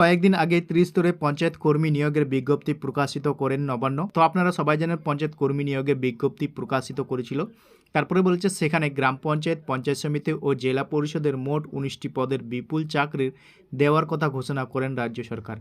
কয়েকদিন আগে ত্রিস্তরে পঞ্চায়েত কর্মী নিয়োগের বিজ্ঞপ্তি প্রকাশিত করেন নবান্ন। তো আপনারা সবাই জানেন পঞ্চায়েত কর্মী নিয়োগের বিজ্ঞপ্তি প্রকাশিত করেছিল। তারপরে বলেছে সেখানে গ্রাম পঞ্চায়েত, পঞ্চায়েত সমিতি ও জেলা পরিষদের মোট 19টি পদের বিপুল চাকরির দেওয়ার কথা ঘোষণা করেন রাজ্য সরকার।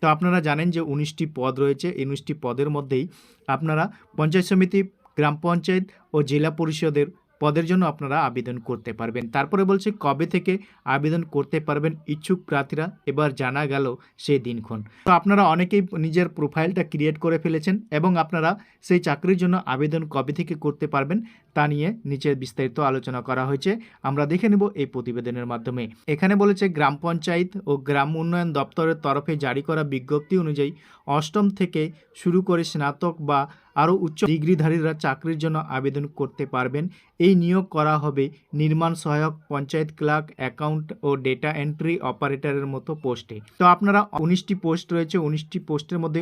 তো আপনারা জানেন যে 19টি পদ রয়েছে। এই 19টি পদের মধ্যেই আপনারা পঞ্চায়েত সমিতি, গ্রাম পঞ্চায়েত ও জেলা পরিষদের পদের জন্য আপনারা আবেদন করতে পারবেন। তারপরে বলছে কবে থেকে আবেদন করতে পারবেন ইচ্ছুক প্রার্থীরা, এবার জানা গেল সেই দিনক্ষণ। তো আপনারা অনেকেই নিজের প্রোফাইলটা ক্রিয়েট করে ফেলেছেন এবং আপনারা সেই চাকরির জন্য আবেদন কবে থেকে করতে পারবেন তা নিয়ে নিচে বিস্তারিত আলোচনা করা হয়েছে। আমরা দেখে নেব এই প্রতিবেদনের মাধ্যমে। এখানে বলেছে গ্রাম পঞ্চায়েত ও গ্রাম উন্নয়ন দপ্তরের তরফে জারি করা বিজ্ঞপ্তি অনুযায়ী অষ্টম থেকে শুরু করে স্নাতক বা আরও উচ্চ ডিগ্রিধারীরা চাকরির জন্য আবেদন করতে পারবেন। এই নিয়োগ করা হবে নির্মাণ সহায়ক, পঞ্চায়েত ক্লার্ক, অ্যাকাউন্ট ও ডেটা এন্ট্রি অপারেটরের মতো পোস্টে। তো আপনারা 19টি পোস্ট রয়েছে, 19টি পোস্টের মধ্যে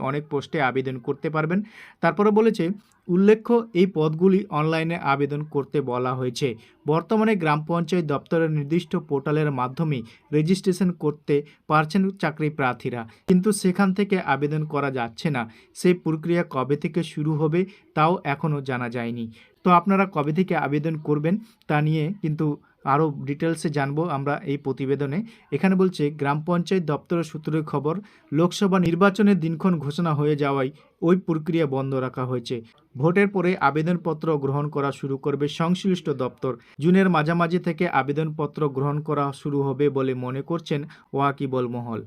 অনেক পোস্টে আবেদন করতে পারবেন। তারপরে বলেছে উল্লেখ্য এই পদগুলি অনলাইনে আবেদন করতে বলা হয়েছে। বর্তমানে গ্রাম পঞ্চায়েত দপ্তরের নির্দিষ্ট পোর্টালের মাধ্যমে রেজিস্ট্রেশন করতে পারছেন চাকরি প্রার্থীরা, কিন্তু সেখান থেকে আবেদন করা যাচ্ছে না। সেই প্রক্রিয়া কবে থেকে শুরু হবে তাও এখনও জানা যায়নি। তো আপনারা কবে থেকে আবেদন করবেন তা নিয়ে কিন্তু আরও ডিটেলসে জানবো আমরা এই প্রতিবেদনে। এখানে বলছে গ্রাম পঞ্চায়েত দপ্তরের সূত্রের খবর, লোকসভা নির্বাচনের দিনক্ষণ ঘোষণা হয়ে যাওয়ায় ওই প্রক্রিয়া বন্ধ রাখা হয়েছে। ভোটের পরে আবেদনপত্র গ্রহণ করা শুরু করবে সংশ্লিষ্ট দপ্তর। জুনের মাঝামাঝি থেকে আবেদনপত্র গ্রহণ করা শুরু হবে বলে মনে করছেন ওয়াকিবল মহল।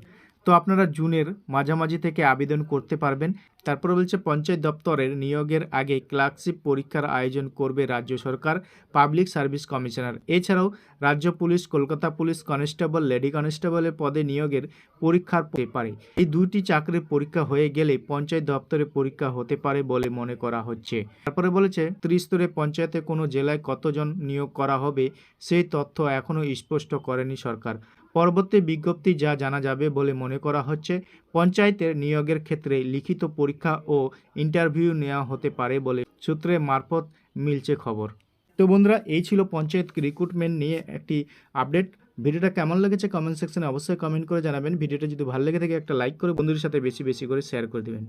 তো আপনারা জুনের মাঝামাঝি থেকে আবেদন করতে পারবেন। তারপরে বলছে পঞ্চায়েত দপ্তরের নিয়োগের আগে ক্লার্কশিপ পরীক্ষার আয়োজন করবে রাজ্য সরকার, পাবলিক সার্ভিস কমিশনার। এছাড়াও রাজ্য police, Kolkata police constable, lady কনস্টেবলের পদে নিয়োগের পরীক্ষার হতে পারে। এই দুইটি চাকরির পরীক্ষা হয়ে গেলে পঞ্চায়েত দপ্তরে পরীক্ষা হতে পারে বলে মনে করা হচ্ছে। তারপরে বলেছে ত্রিস্তরে পঞ্চায়েতে কোনো জেলায় কতজন নিয়োগ করা হবে সেই তথ্য এখনও স্পষ্ট করেনি সরকার। পরবর্তী বিজ্ঞপ্তি যা জানা যাবে বলে মনে করা হচ্ছে। পঞ্চায়েতের নিয়োগের ক্ষেত্রে লিখিত পরীক্ষা ও ইন্টারভিউ নেওয়া হতে পারে বলে সূত্রে মারফত মিলছে খবর। তো বন্ধুরা, এই ছিল পঞ্চায়েত রিক্রুটমেন্ট নিয়ে একটি আপডেট। ভিডিওটা কেমন লেগেছে কমেন্ট সেকশনে অবশ্যই কমেন্ট করে জানাবেন। ভিডিওটা যদি ভালো লেগে থাকে একটা লাইক করে বন্ধুদের সাথে বেশি করে শেয়ার করে দেবেন।